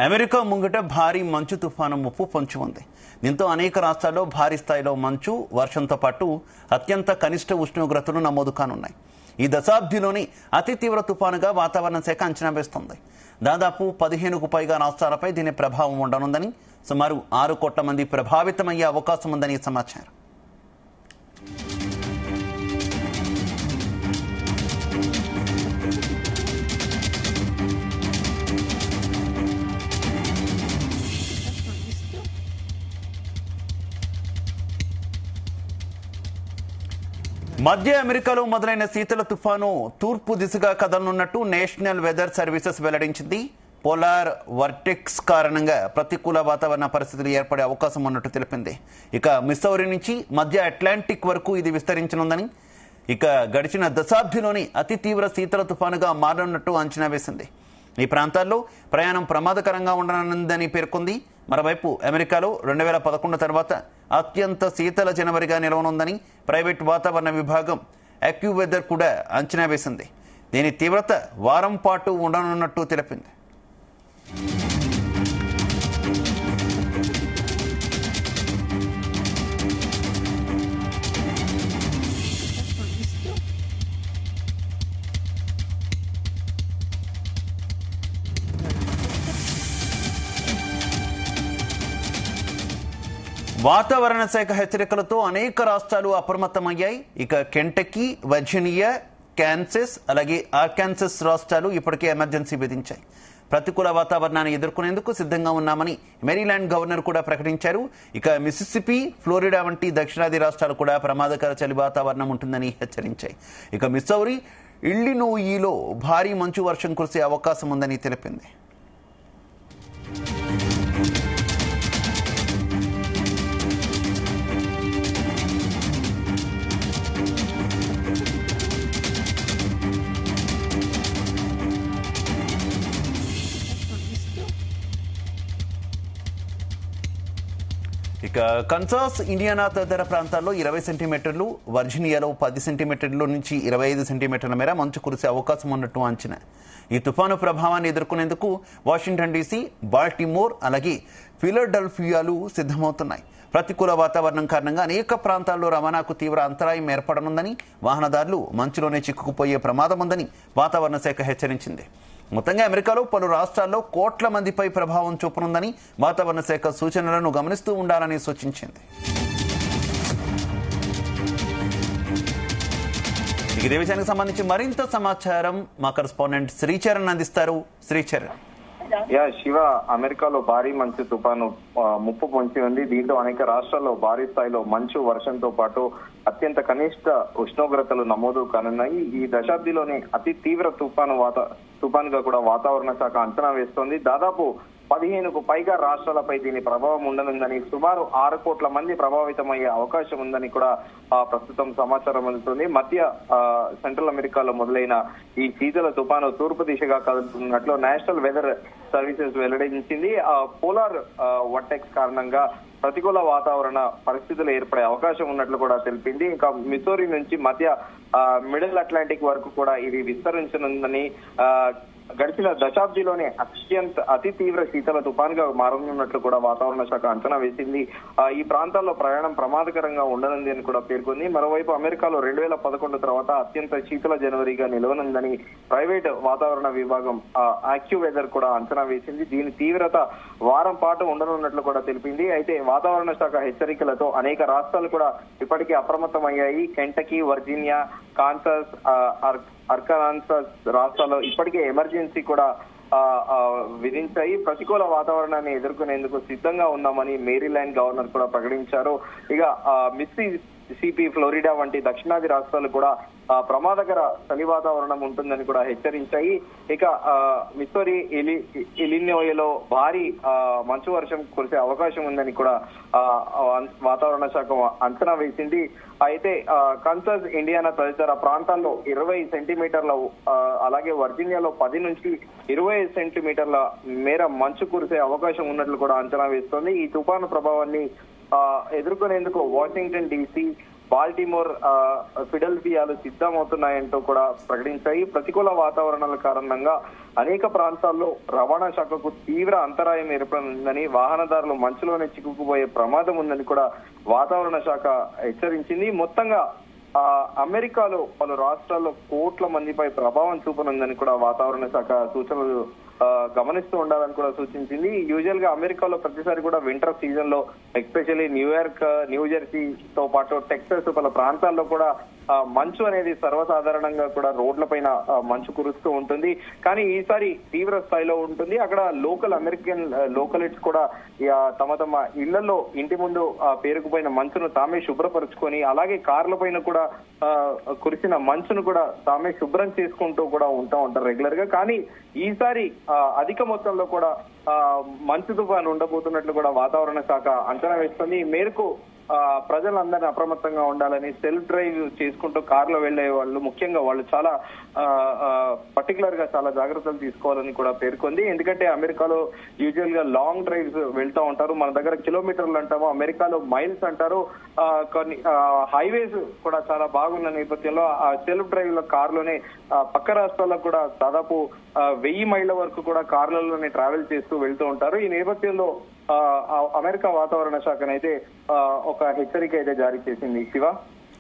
America ముంగట భారీ మంచు తుఫాను ముప్పు పొంచి ఉంది. దీంతో అనేక రాష్ట్రాల్లో భారీ స్థాయిలో మంచు వర్షంతో పాటు అత్యంత కనిష్ట ఉష్ణోగ్రతలు నమోదు కానున్నాయి. ఈ దశాబ్దిలోని అతి తీవ్ర తుఫానుగా వాతావరణ శాఖ అంచనా వేస్తోంది. దాదాపు 15కు పైగా రాష్ట్రాలపై దీని ప్రభావం ఉండనుందని, సుమారు 6 కోట్ల మంది ప్రభావితమయ్యే అవకాశం ఉందని సమాచారం. మధ్య అమెరికాలో మొదలైన శీతల తుఫాను తూర్పు దిశగా కదలనున్నట్టు నేషనల్ వెదర్ సర్వీసెస్ వెల్లడించింది. పోలార్ వర్టెక్స్ కారణంగా ప్రతికూల వాతావరణ పరిస్థితులు ఏర్పడే అవకాశం ఉన్నట్టు తెలిపింది. ఇక మిస్సౌరీ నుంచి మధ్య అట్లాంటిక్ వరకు ఇది విస్తరించనుందని, ఇక గడిచిన దశాబ్దిలోని అతి తీవ్ర శీతల తుఫానుగా మారనున్నట్టు అంచనా వేసింది. ఈ ప్రాంతాల్లో ప్రయాణం ప్రమాదకరంగా ఉండనుందని పేర్కొంది. మరోవైపు అమెరికాలో 2011 తర్వాత అత్యంత శీతల జనవరిగా నిలవనుందని ప్రైవేట్ వాతావరణ విభాగం అక్యూవెదర్ కూడా అంచనా వేసింది. దీని తీవ్రత వారం పాటు ఉండనున్నట్టు తెలిపింది. వాతావరణ శాఖ హెచ్చరికలతో అనేక రాష్ట్రాలు అప్రమత్తమయ్యాయి. ఇక కెంటకీ, వర్జీనియా, కాన్సస్ అలాగే ఆర్కాన్సస్ రాష్ట్రాలు ఇప్పటికే ఎమర్జెన్సీ విధించాయి. ప్రతికూల వాతావరణాన్ని ఎదుర్కొనేందుకు సిద్ధంగా ఉన్నామని మేరీల్యాండ్ గవర్నర్ కూడా ప్రకటించారు. ఇక మిసిసిపి, ఫ్లోరిడా వంటి దక్షిణాది రాష్ట్రాలు కూడా ప్రమాదకర చలి వాతావరణం ఉంటుందని హెచ్చరించాయి. ఇక మిస్సౌరీ, ఇల్లినోయిలో భారీ మంచు వర్షం కురిసే అవకాశం ఉందని తెలిపింది. ఇక కన్సాస్, ఇండియానా తదితర ప్రాంతాల్లో 20 సెంటీమీటర్లు, వర్జీనియాలో 10 సెంటీమీటర్ల నుంచి 25 సెంటీమీటర్ల మేర మంచు కురిసే అవకాశం ఉన్నట్టు అంచనా. ఈ తుఫాను ప్రభావాన్ని ఎదుర్కొనేందుకు వాషింగ్టన్ డీసీ, బాల్టిమోర్ అలాగే ఫిలడెల్ఫియాలు సిద్ధమవుతున్నాయి. ప్రతికూల వాతావరణం కారణంగా అనేక ప్రాంతాల్లో రవాణాకు తీవ్ర అంతరాయం ఏర్పడనుందని, వాహనదారులు మంచులోనే చిక్కుకుపోయే ప్రమాదం ఉందని వాతావరణ శాఖ హెచ్చరించింది. మొత్తంగా అమెరికాలో పలు రాష్ట్రాల్లో కోట్ల మందిపై ప్రభావం చూపనుందని వాతావరణ శాఖ సూచనలను గమనిస్తూ ఉండాలని సూచించింది. ఇదే విషయానికి సంబంధించి మరింత సమాచారం మా కరెస్పాండెంట్ శ్రీచరణ్ అందిస్తారు. శ్రీచరణ్. శివ, అమెరికాలో భారీ మంచు తుఫాను ముప్పు పొంచి ఉంది. దీంతో అనేక రాష్ట్రాల్లో భారీ స్థాయిలో మంచు వర్షంతో పాటు అత్యంత కనిష్ట ఉష్ణోగ్రతలు నమోదు కానున్నాయి. ఈ దశాబ్దిలోని అతి తీవ్ర తుఫానుగా కూడా వాతావరణ శాఖ అంచనా వేస్తోంది. దాదాపు 15కు పైగా రాష్ట్రాలపై దీని ప్రభావం ఉండనుందని, సుమారు 6 కోట్ల మంది ప్రభావితమయ్యే అవకాశం ఉందని కూడా ప్రస్తుతం సమాచారం అందుతుంది. మధ్య సెంట్రల్ అమెరికాలో మొదలైన ఈ శీతల తుఫాను తూర్పు దిశగా కదులుతున్నట్లు నేషనల్ వెదర్ సర్వీసెస్ వెల్లడించింది. పోలార్ వర్టెక్స్ కారణంగా ప్రతికూల వాతావరణ పరిస్థితులు ఏర్పడే అవకాశం ఉన్నట్లు కూడా తెలిపింది. ఇంకా మిసోరీ నుంచి మధ్య మిడిల్ అట్లాంటిక్ వరకు కూడా ఇది విస్తరించనుందని, గడిచిన దశాబ్దిలోనే అతి తీవ్ర శీతల తుఫానుగా మారనున్నట్లు కూడా వాతావరణ శాఖ అంచనా వేసింది. ఈ ప్రాంతాల్లో ప్రయాణం ప్రమాదకరంగా ఉండనుంది అని కూడా పేర్కొంది. మరోవైపు అమెరికాలో 2011 తర్వాత అత్యంత శీతల జనవరిగా నిలవనుందని ప్రైవేట్ వాతావరణ విభాగం అక్యూవెదర్ కూడా అంచనా వేసింది. దీని తీవ్రత వారం పాటు ఉండనున్నట్లు కూడా తెలిపింది. అయితే వాతావరణ శాఖ హెచ్చరికలతో అనేక రాష్ట్రాలు కూడా ఇప్పటికే అప్రమత్తమయ్యాయి. కెంటకీ, వర్జీనియా, కాన్సస్, ఆర్కాన్సాస్ రాష్ట్రాల్లో ఇప్పటికే ఎమర్జెన్సీ కూడా విధించాయి. ప్రతికూల వాతావరణాన్ని ఎదుర్కొనేందుకు సిద్ధంగా ఉన్నామని మేరీల్యాండ్ గవర్నర్ కూడా ప్రకటించారు. ఇక మిసిసిపి, ఫ్లోరిడా వంటి దక్షిణాది రాష్ట్రాలు కూడా ప్రమాదకర చలి వాతావరణం ఉంటుందని కూడా హెచ్చరించాయి. ఇక మిస్సౌరీ, ఇలినోయిలో భారీ మంచు వర్షం కురిసే అవకాశం ఉందని కూడా వాతావరణ శాఖ అంచనా వేసింది. అయితే కన్సాస్, ఇండియానా తదితర ప్రాంతాల్లో 20 సెంటీమీటర్ల, అలాగే వర్జీనియాలో 10 నుంచి 25 సెంటీమీటర్ల మేర మంచు కురిసే అవకాశం ఉన్నట్లు కూడా అంచనా వేస్తోంది. ఈ తుఫాను ప్రభావాన్ని ఎదుర్కొనేందుకు వాషింగ్టన్ డీసీ, బాల్టిమోర్, ఫిడెల్ఫియాలు సిద్ధమవుతున్నాయంటూ కూడా ప్రకటించాయి. ప్రతికూల వాతావరణాల కారణంగా అనేక ప్రాంతాల్లో రవాణా శాఖకు తీవ్ర అంతరాయం ఏర్పడిందని, వాహనదారులు మంచులోనే చిక్కుకుపోయే ప్రమాదం ఉందని కూడా వాతావరణ శాఖ హెచ్చరించింది. మొత్తంగా అమెరికాలో పలు రాష్ట్రాల్లో కోట్ల మందిపై ప్రభావం చూపనుందని కూడా వాతావరణ శాఖ సూచనలు గమనిస్తూ ఉండాలని కూడా సూచించింది. యూజువల్ గా అమెరికాలో ప్రతిసారి కూడా వింటర్ సీజన్ లో ఎస్పెషల్లీ న్యూయార్క్, న్యూజెర్సీతో పాటు టెక్సస్ పలు ప్రాంతాల్లో కూడా మంచు అనేది సర్వసాధారణంగా కూడా రోడ్ల పైన మంచు కురుస్తూ ఉంటుంది. కానీ ఈసారి తీవ్ర స్థాయిలో ఉంటుంది. అక్కడ లోకల్ అమెరికన్ లోకలిట్స్ కూడా తమ తమ ఇళ్లలో ఇంటి ముందు పేరుకుపోయిన మంచును తామే శుభ్రపరుచుకొని, అలాగే కార్ల పైన కూడా కురిసిన మంచును కూడా తామే శుభ్రం చేసుకుంటూ కూడా ఉంటారు రెగ్యులర్ గా. కానీ ఈసారి అధిక మొత్తంలో కూడా మంచు తుఫాను ఉండబోతున్నట్లు కూడా వాతావరణ శాఖ అంచనా వేస్తుంది. ఈ మేరకు ప్రజలందరినీ అప్రమత్తంగా ఉండాలని, సెల్ఫ్ డ్రైవ్ చేసుకుంటూ కార్లో వెళ్లే వాళ్ళు ముఖ్యంగా వాళ్ళు చాలా పర్టికులర్ గా చాలా జాగ్రత్తలు తీసుకోవాలని కూడా పేర్కొంది. ఎందుకంటే అమెరికాలో యూజువల్ గా లాంగ్ డ్రైవ్స్ వెళ్తూ ఉంటారు. మన దగ్గర కిలోమీటర్లు అంటాము, అమెరికాలో మైల్స్ అంటారు. కొన్ని హైవేస్ కూడా చాలా బాగున్న నేపథ్యంలో ఆ సెల్ఫ్ డ్రైవ్ లో కార్లోనే పక్క రాష్ట్రాల్లో కూడా దాదాపు 1000 మైళ్ళ వరకు కూడా కార్లలోనే ట్రావెల్ చేస్తూ వెళ్తూ ఉంటారు. ఈ నేపథ్యంలో అమెరికా వాతావరణ శాఖనైతే ఒక హెచ్చరిక అయితే జారీ చేసింది. శివ.